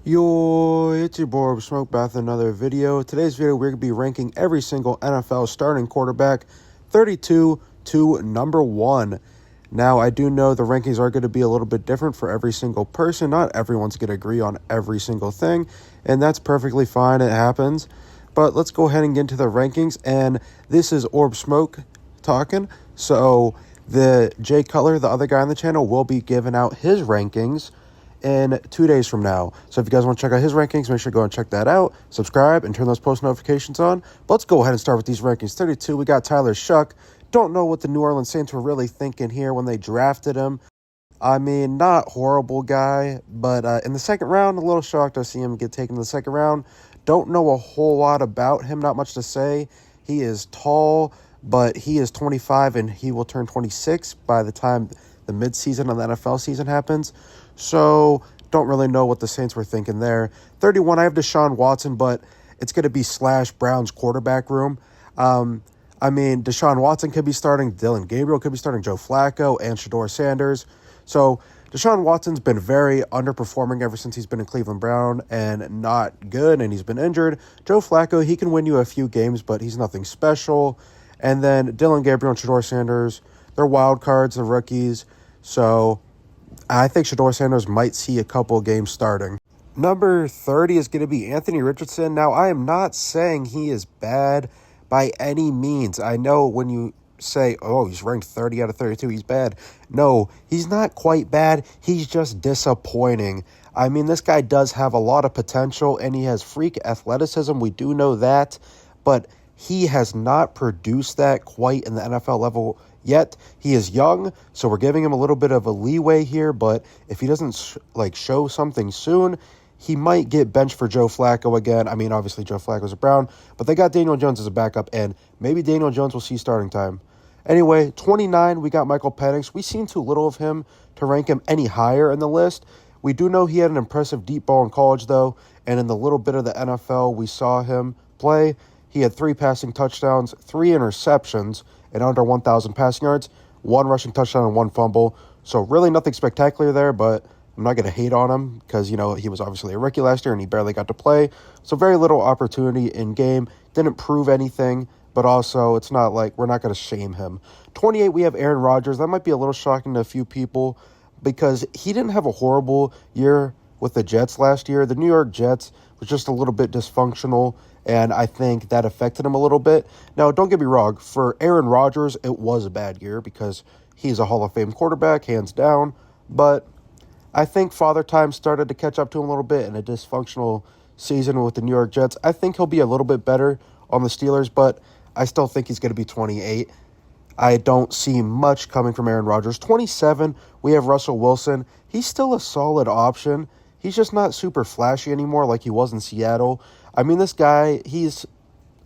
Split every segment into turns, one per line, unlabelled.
Yo, it's your boy Orb Smoke back with another video. Today's video, we're going to be ranking every single NFL starting quarterback 32 to number 1. Now, I do know the rankings are going to be a little bit different for every single person. Not everyone's going to agree on every single thing, and that's perfectly fine. It happens. But let's go ahead and get into the rankings, and this is Orb Smoke talking. So, the Jay Cutler, the other guy on the channel, will be giving out his rankings in 2 days from now. So if you guys want to check out his rankings, make sure to go and check that out. Subscribe and turn those post notifications on. But let's go ahead and start with these rankings. 32, we got Tyler Shuck. Don't know what the New Orleans Saints were really thinking here when they drafted him. I mean, not horrible guy, but in the second round, a little shocked to see him get taken in the second round. Don't know a whole lot about him, not much to say. He is tall, but he is 25 and he will turn 26 by the time the midseason of the NFL season happens. So, don't really know what the Saints were thinking there. 31, I have Deshaun Watson, but it's going to be / Browns quarterback room. I mean, Deshaun Watson could be starting, Dylan Gabriel could be starting, Joe Flacco, and Shedeur Sanders. So, Deshaun Watson's been very underperforming ever since he's been in Cleveland Brown and not good, and he's been injured. Joe Flacco, he can win you a few games, but he's nothing special. And then Dylan Gabriel and Shedeur Sanders, they're wild cards, they're rookies. So, I think Shedeur Sanders might see a couple games starting. Number 30 is going to be Anthony Richardson. Now, I am not saying he is bad by any means. I know when you say, oh, he's ranked 30 out of 32, he's bad. No, he's not quite bad. He's just disappointing. I mean, this guy does have a lot of potential, and he has freak athleticism. We do know that, but he has not produced that quite in the NFL level yet. He is young, so we're giving him a little bit of a leeway here, but if he doesn't show something soon, he might get benched for Joe Flacco again. I mean, obviously Joe Flacco's a Brown, but they got Daniel Jones as a backup, and maybe Daniel Jones will see starting time. Anyway, 29, we got Michael Penix. We've seen too little of him to rank him any higher in the list. We do know he had an impressive deep ball in college, though, and in the little bit of the NFL we saw him play, he had 3 passing touchdowns, 3 interceptions, and under 1,000 passing yards, 1 rushing touchdown and 1 fumble. So really nothing spectacular there, but I'm not going to hate on him because, you know, he was obviously a rookie last year and he barely got to play. So very little opportunity in game. Didn't prove anything, but also it's not like we're not going to shame him. 28, we have Aaron Rodgers. That might be a little shocking to a few people because he didn't have a horrible year with the Jets last year. The New York Jets was just a little bit dysfunctional, and I think that affected him a little bit. Now, don't get me wrong. For Aaron Rodgers, it was a bad year because he's a Hall of Fame quarterback, hands down. But I think Father Time started to catch up to him a little bit in a dysfunctional season with the New York Jets. I think he'll be a little bit better on the Steelers, but I still think he's going to be 28. I don't see much coming from Aaron Rodgers. 27, we have Russell Wilson. He's still a solid option. He's just not super flashy anymore like he was in Seattle. I mean, this guy, he's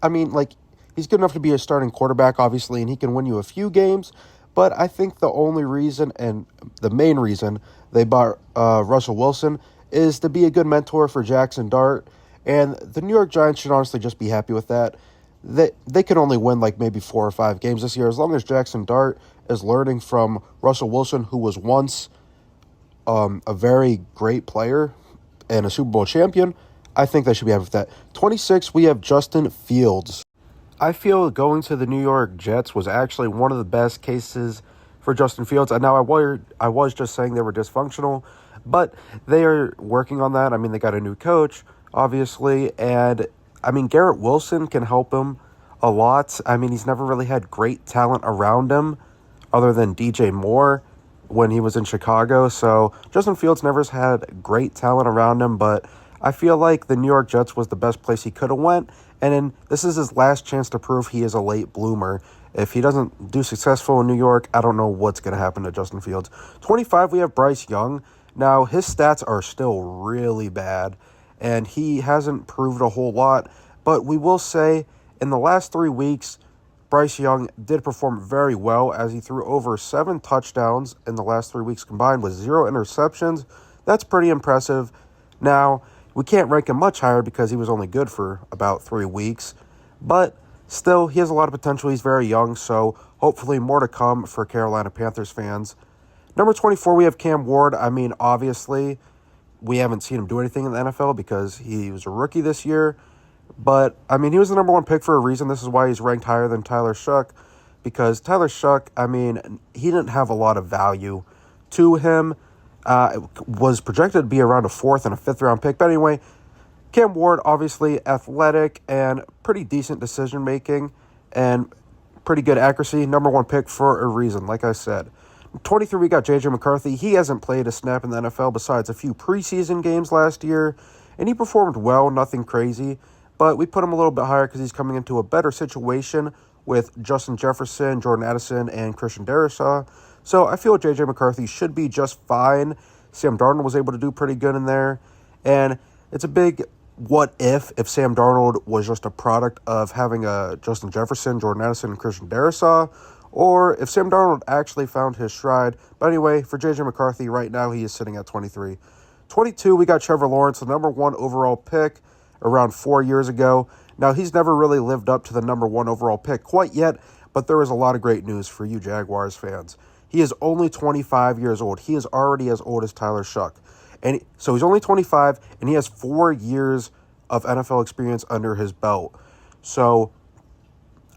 good enough to be a starting quarterback, obviously, and he can win you a few games. But I think the only reason and the main reason they bought Russell Wilson is to be a good mentor for Jackson Dart. And the New York Giants should honestly just be happy with that. They could only win maybe 4 or 5 games this year. As long as Jackson Dart is learning from Russell Wilson, who was once a very great player and a Super Bowl champion, I think they should be happy with that. 26, we have Justin Fields. I feel going to the New York Jets was actually one of the best cases for Justin Fields. And now I was just saying they were dysfunctional, but they are working on that. I mean, they got a new coach, obviously, and I mean, Garrett Wilson can help him a lot. I mean, he's never really had great talent around him other than DJ Moore when he was in Chicago. So Justin Fields never has had great talent around him, but I feel like the New York Jets was the best place he could have went, and then this is his last chance to prove he is a late bloomer. If he doesn't do successful in New York, I don't know what's going to happen to Justin Fields. 25, we have Bryce Young. Now, his stats are still really bad, and he hasn't proved a whole lot, but we will say in the last 3 weeks, Bryce Young did perform very well as he threw over 7 touchdowns in the last 3 weeks combined with 0 interceptions. That's pretty impressive. Now, we can't rank him much higher because he was only good for about 3 weeks, but still, he has a lot of potential. He's very young, so hopefully more to come for Carolina Panthers fans. Number 24, we have Cam Ward. I mean, obviously, we haven't seen him do anything in the NFL because he was a rookie this year. But, I mean, he was the number one pick for a reason. This is why he's ranked higher than Tyler Shough, because Tyler Shough, I mean, he didn't have a lot of value to him. It was projected to be around a 4th and a 5th round pick. But anyway, Cam Ward, obviously athletic and pretty decent decision-making and pretty good accuracy. Number one pick for a reason, like I said. 23, we got J.J. McCarthy. He hasn't played a snap in the NFL besides a few preseason games last year, and he performed well, nothing crazy. But we put him a little bit higher because he's coming into a better situation with Justin Jefferson, Jordan Addison, and Christian Darrisaw. So I feel J.J. McCarthy should be just fine. Sam Darnold was able to do pretty good in there. And it's a big what if Sam Darnold was just a product of having a Justin Jefferson, Jordan Addison, and Christian Darrisaw, or if Sam Darnold actually found his stride. But anyway, for J.J. McCarthy, right now he is sitting at 23. 22, we got Trevor Lawrence, the number one overall pick around 4 years ago. Now, he's never really lived up to the number one overall pick quite yet, but there is a lot of great news for you Jaguars fans. He is only 25 years old. He is already as old as Tyler Shough. And so he's only 25, and he has 4 years of NFL experience under his belt. So,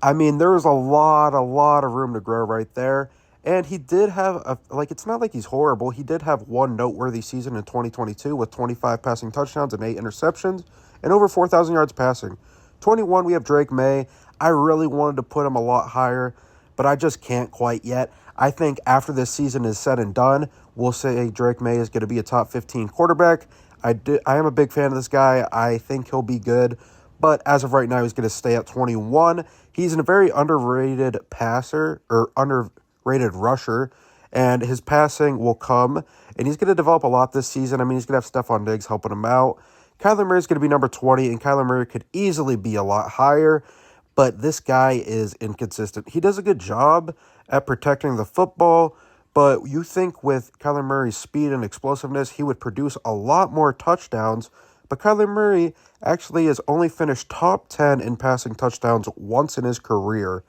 I mean, there is a lot of room to grow right there. And he did have, it's not like he's horrible. He did have one noteworthy season in 2022 with 25 passing touchdowns and 8 interceptions and over 4,000 yards passing. 21, we have Drake May. I really wanted to put him a lot higher, but I just can't quite yet. I think after this season is said and done, we'll say Drake May is going to be a top 15 quarterback. I am a big fan of this guy. I think he'll be good. But as of right now, he's going to stay at 21. He's a very underrated passer, or underrated rusher, and his passing will come. And he's going to develop a lot this season. I mean, he's going to have Stephon Diggs helping him out. Kyler Murray is going to be number 20, and Kyler Murray could easily be a lot higher. But this guy is inconsistent. He does a good job at protecting the football, but you think with Kyler Murray's speed and explosiveness, he would produce a lot more touchdowns. But Kyler Murray actually has only finished top 10 in passing touchdowns once in his career.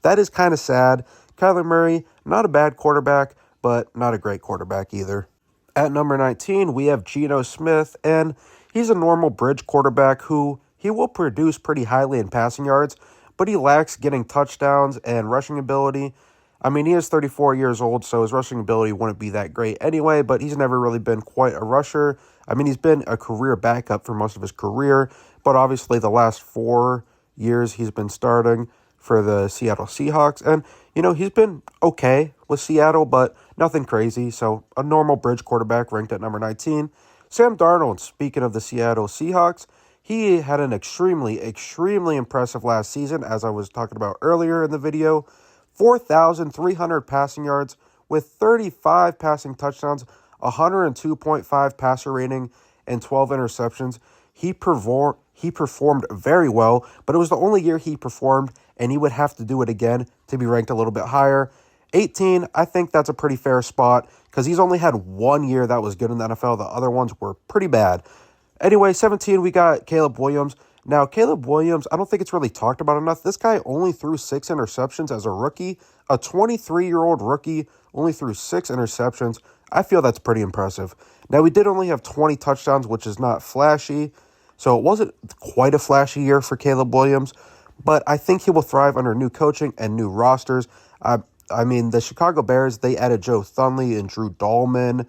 That is kind of sad. Kyler Murray, not a bad quarterback, but not a great quarterback either. At number 19, we have Geno Smith, and he's a normal bridge quarterback who he will produce pretty highly in passing yards, but he lacks getting touchdowns and rushing ability. I mean, he is 34 years old, so his rushing ability wouldn't be that great anyway, but he's never really been quite a rusher. I mean, he's been a career backup for most of his career, but obviously the last 4 years he's been starting for the Seattle Seahawks. And, you know, he's been okay with Seattle, but nothing crazy. So a normal bridge quarterback ranked at number 19. Sam Darnold, speaking of the Seattle Seahawks, he had an extremely impressive last season, as I was talking about earlier in the video. 4,300 passing yards with 35 passing touchdowns, 102.5 passer rating, and 12 interceptions. He performed very well, but it was the only year he performed, and he would have to do it again to be ranked a little bit higher. 18, I think that's a pretty fair spot because he's only had 1 year that was good in the NFL. The other ones were pretty bad. Anyway, 17, we got Caleb Williams. Now, Caleb Williams, I don't think it's really talked about enough. This guy only threw 6 interceptions as a rookie. A 23-year-old rookie only threw 6 interceptions. I feel that's pretty impressive. Now, we did only have 20 touchdowns, which is not flashy. So it wasn't quite a flashy year for Caleb Williams. But I think he will thrive under new coaching and new rosters. I mean, the Chicago Bears, they added Joe Thunley and Drew Dahlman.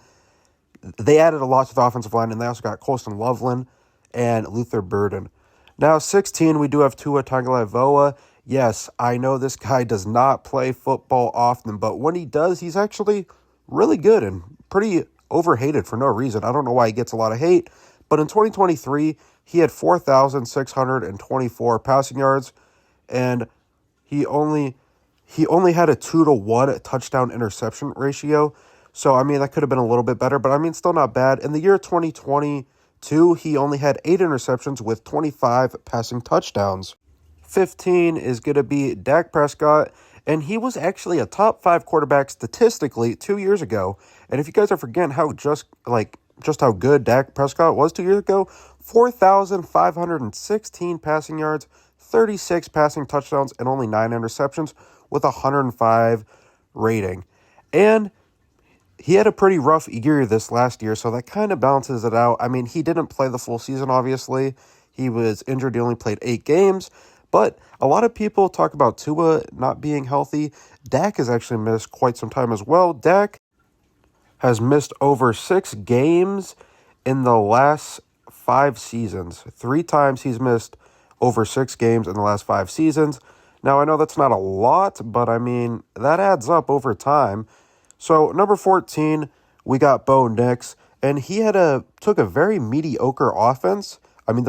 They added a lot to the offensive line, and they also got Colston Loveland and Luther Burden. Now, 16, we do have Tua Tagovailoa. Yes, I know this guy does not play football often, but when he does, he's actually really good and pretty overhated for no reason. I don't know why he gets a lot of hate, but in 2023, he had 4,624 passing yards, and he only had a 2-to-1 touchdown interception ratio. So, I mean, that could have been a little bit better, but I mean, still not bad. In the year 2022, he only had 8 interceptions with 25 passing touchdowns. 15 is going to be Dak Prescott, and he was actually a top 5 quarterback statistically 2 years ago. And if you guys are forgetting how just how good Dak Prescott was 2 years ago, 4,516 passing yards, 36 passing touchdowns, and only 9 interceptions with 105 rating. And he had a pretty rough year this last year, so that kind of balances it out. I mean, he didn't play the full season, obviously. He was injured. He only played 8 games. But a lot of people talk about Tua not being healthy. Dak has actually missed quite some time as well. Dak has missed over 6 games in the last 5 seasons. 3 times he's missed over 6 games in the last 5 seasons. Now, I know that's not a lot, but I mean, that adds up over time. So, number 14, we got Bo Nix, and he took a very mediocre offense. I mean,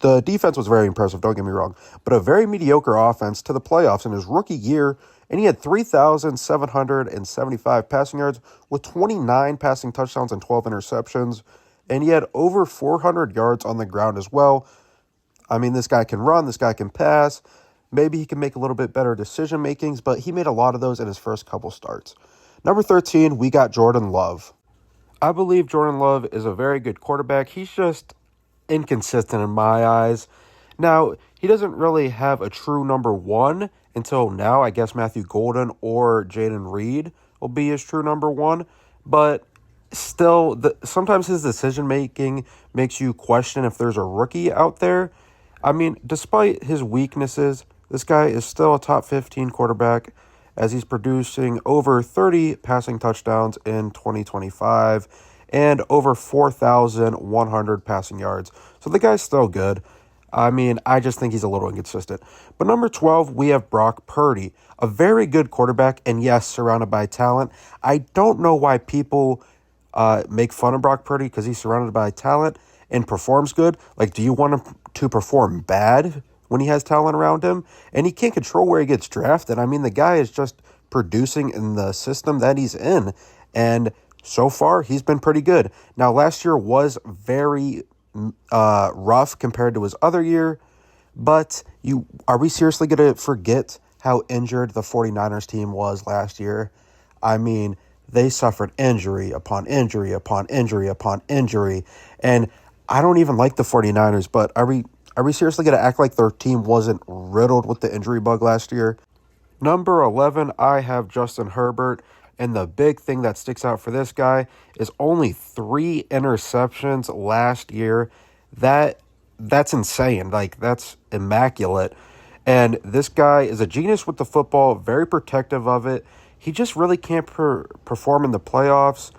the defense was very impressive, don't get me wrong, but a very mediocre offense to the playoffs in his rookie year, and he had 3,775 passing yards with 29 passing touchdowns and 12 interceptions, and he had over 400 yards on the ground as well. I mean, this guy can run, this guy can pass. Maybe he can make a little bit better decision makings, but he made a lot of those in his first couple starts. Number 13, we got Jordan Love. I believe Jordan Love is a very good quarterback. He's just inconsistent in my eyes. Now, he doesn't really have a true number 1 until now. I guess Matthew Golden or Jaden Reed will be his true number 1. But still, sometimes his decision-making makes you question if there's a rookie out there. I mean, despite his weaknesses, this guy is still a top 15 quarterback as he's producing over 30 passing touchdowns in 2025 and over 4,100 passing yards. So the guy's still good. I mean, I just think he's a little inconsistent. But number 12, we have Brock Purdy, a very good quarterback, and yes, surrounded by talent. I don't know why people make fun of Brock Purdy because he's surrounded by talent and performs good. Like, do you want him to perform bad when he has talent around him? And he can't control where he gets drafted. I mean, the guy is just producing in the system that he's in. And so far, he's been pretty good. Now, last year was very rough compared to his other year. But are we seriously going to forget how injured the 49ers team was last year? I mean, they suffered injury upon injury upon injury upon injury. And I don't even like the 49ers, but are we seriously going to act like their team wasn't riddled with the injury bug last year? Number 11, I have Justin Herbert, and the big thing that sticks out for this guy is only 3 interceptions last year. That's insane. Like, that's immaculate. And this guy is a genius with the football, very protective of it. He just really can't perform in the playoffs.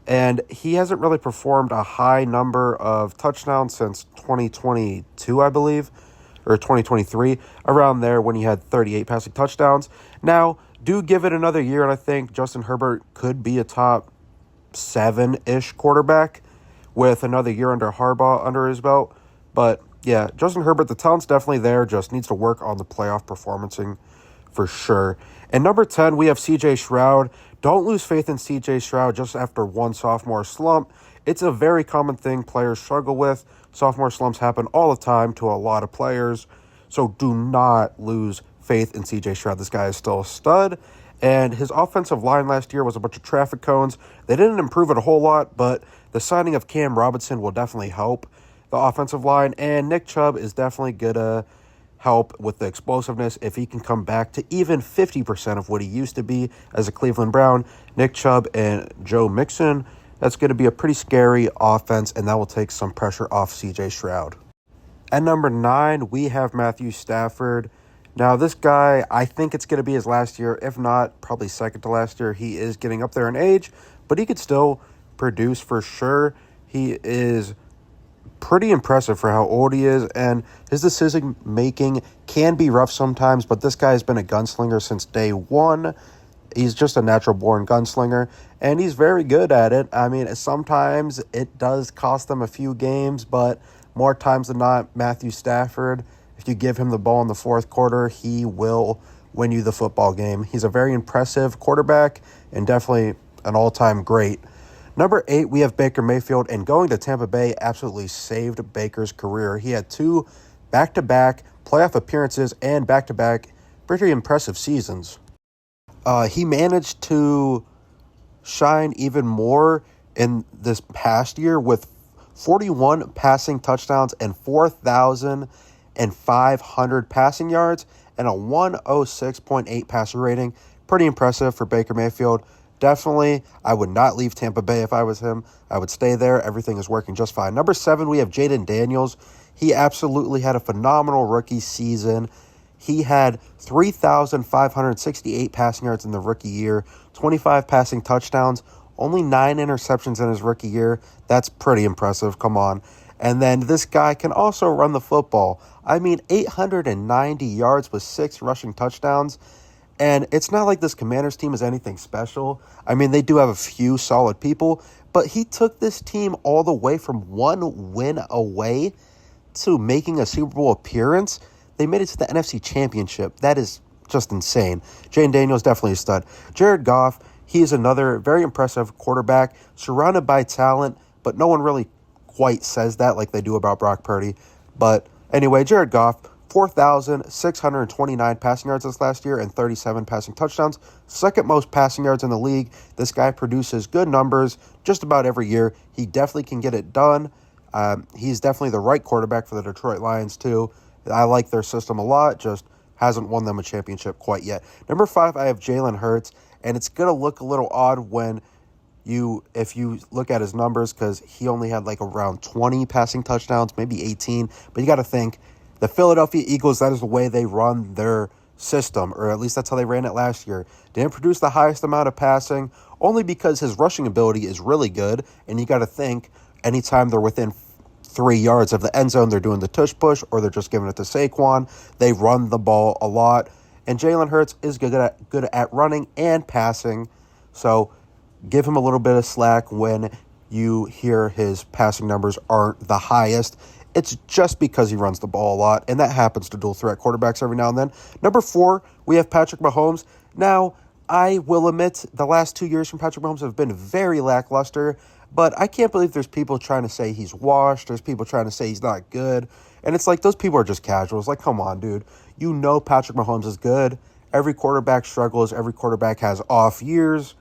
And he hasn't really performed a high number of touchdowns since 2022, I believe, or 2023, around there when he had 38 passing touchdowns. Now, do give it another year, and I think Justin Herbert could be a top 7-ish quarterback with another year under Harbaugh under his belt. But, yeah, Justin Herbert, the talent's definitely there, just needs to work on the playoff performancing for sure. And number 10, we have C.J. Stroud. Don't lose faith in C.J. Stroud just after one sophomore slump. It's a very common thing players struggle with. Sophomore slumps happen all the time to a lot of players. So do not lose faith in C.J. Stroud. This guy is still a stud. And his offensive line last year was a bunch of traffic cones. They didn't improve it a whole lot, but the signing of Cam Robinson will definitely help the offensive line. And Nick Chubb is definitely going to help with the explosiveness if he can come back to even 50% of what he used to be as a Cleveland Brown. Nick Chubb and Joe Mixon, that's going to be a pretty scary offense, and that will take some pressure off C.J. Stroud. At number 9, we have Matthew Stafford. Now, this guy, I think it's going to be his last year. If not, probably second to last year. He is getting up there in age, but he could still produce for sure. He is pretty impressive for how old he is, and his decision-making can be rough sometimes, but this guy has been a gunslinger since day one. He's just a natural-born gunslinger, and he's very good at it. I mean, sometimes it does cost them a few games, but more times than not, Matthew Stafford, if you give him the ball in the fourth quarter, he will win you the football game. He's a very impressive quarterback and definitely an all-time great. Number 8, we have Baker Mayfield, and going to Tampa Bay absolutely saved Baker's career. He had 2 back-to-back playoff appearances and back-to-back pretty impressive seasons. He managed to shine even more in this past year with 41 passing touchdowns and 4,500 passing yards and a 106.8 passer rating. Pretty impressive for Baker Mayfield. Definitely, I would not leave Tampa Bay if I was him. I would stay there. Everything is working just fine. Number 7, we have Jaden Daniels. He absolutely had a phenomenal rookie season. He had 3,568 passing yards in the rookie year, 25 passing touchdowns, only 9 interceptions in his rookie year. That's pretty impressive. Come on. And then this guy can also run the football. I mean, 890 yards with 6 rushing touchdowns. And it's not like this Commanders team is anything special. I mean, they do have a few solid people, but he took this team all the way from 1 win away to making a Super Bowl appearance. They made it to the NFC Championship. That is just insane. Jaden Daniels definitely a stud. Jared Goff, he is another very impressive quarterback, surrounded by talent, but no one really quite says that like they do about Brock Purdy. But anyway, Jared Goff, 4,629 passing yards this last year and 37 passing touchdowns. Second most passing yards in the league. This guy produces good numbers just about every year. He definitely can get it done. He's definitely the right quarterback for the Detroit Lions, too. I like their system a lot, just hasn't won them a championship quite yet. Number 5, I have Jalen Hurts, and it's going to look a little odd if you look at his numbers, because he only had like around 20 passing touchdowns, maybe 18. But you got to think, the Philadelphia Eagles, that is the way they run their system, or at least that's how they ran it last year. Didn't produce the highest amount of passing, only because his rushing ability is really good, and you got to think, anytime they're within 3 yards of the end zone, they're doing the tush push, or they're just giving it to Saquon. They run the ball a lot, and Jalen Hurts is good at running and passing, so give him a little bit of slack when you hear his passing numbers aren't the highest. It's just because he runs the ball a lot, and that happens to dual threat quarterbacks every now and then. Number 4, we have Patrick Mahomes. Now, I will admit the last 2 years from Patrick Mahomes have been very lackluster, but I can't believe there's people trying to say he's washed. There's people trying to say he's not good. And it's like, those people are just casuals. Like, come on, dude. You know Patrick Mahomes is good. Every quarterback struggles. Every quarterback has off years.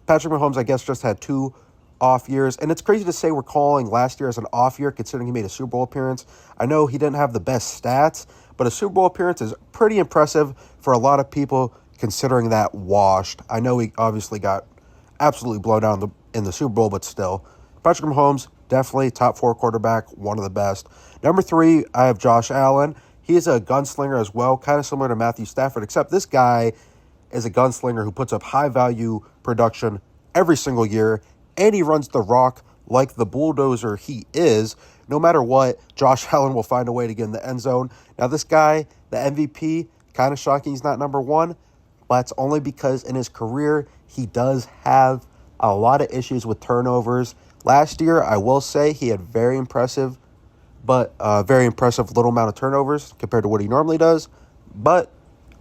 Patrick Mahomes, I guess, just had 2 off years. And it's crazy to say we're calling last year as an off year, considering he made a Super Bowl appearance. I know he didn't have the best stats, but a Super Bowl appearance is pretty impressive for a lot of people, considering that washed. I know he obviously got absolutely blown down in the Super Bowl, but still. Patrick Mahomes, definitely top 4 quarterback, one of the best. Number 3, I have Josh Allen. He is a gunslinger as well, kind of similar to Matthew Stafford, except this guy is a gunslinger who puts up high-value production every single year, and he runs the rock like the bulldozer he is. No matter what, Josh Allen will find a way to get in the end zone. Now, this guy, the MVP, kind of shocking he's not number 1, but it's only because in his career, he does have a lot of issues with turnovers. Last year, I will say he had very impressive little amount of turnovers compared to what he normally does. But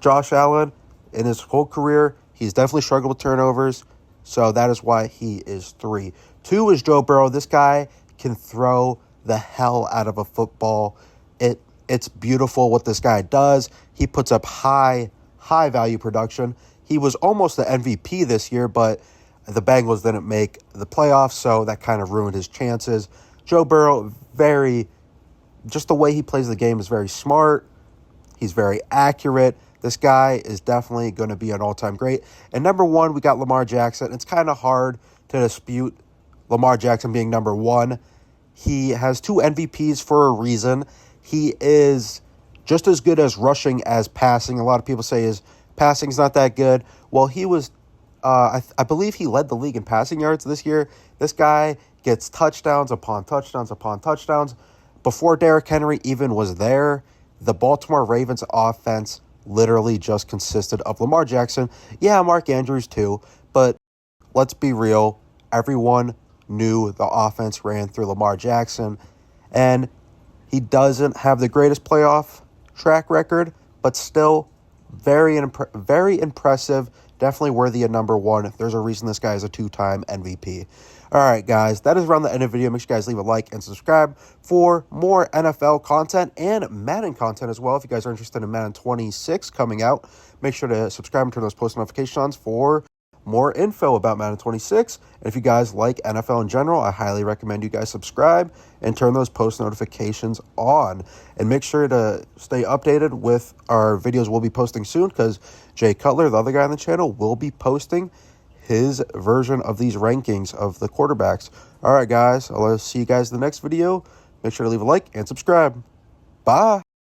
Josh Allen, in his whole career, he's definitely struggled with turnovers. So that is why he is 3. 2 is Joe Burrow. This guy can throw the hell out of a football. It's beautiful what this guy does. He puts up high value production. He was almost the MVP this year, but the Bengals didn't make the playoffs, so that kind of ruined his chances. Joe Burrow, just the way he plays the game is very smart. He's very accurate. This guy is definitely going to be an all-time great. And number 1, we got Lamar Jackson. It's kind of hard to dispute Lamar Jackson being number 1. He has 2 MVPs for a reason. He is just as good as rushing as passing. A lot of people say his passing's not that good. Well, he was, I believe he led the league in passing yards this year. This guy gets touchdowns upon touchdowns upon touchdowns. Before Derrick Henry even was there, the Baltimore Ravens offense literally just consisted of Lamar Jackson. Yeah, Mark Andrews too, but let's be real. Everyone knew the offense ran through Lamar Jackson, and he doesn't have the greatest playoff track record, but still very impressive. Definitely worthy of number 1. There's a reason this guy is a 2-time MVP. All right, guys, that is around the end of the video. Make sure you guys leave a like and subscribe for more NFL content and Madden content as well. If you guys are interested in Madden 26 coming out, make sure to subscribe and turn those post notifications for more info about Madden 26. And if you guys like NFL in general, I highly recommend you guys subscribe and turn those post notifications on. And make sure to stay updated with our videos we'll be posting soon, because Jay Cutler, the other guy on the channel, will be posting his version of these rankings of the quarterbacks. All right, guys, I'll see you guys in the next video. Make sure to leave a like and subscribe. Bye.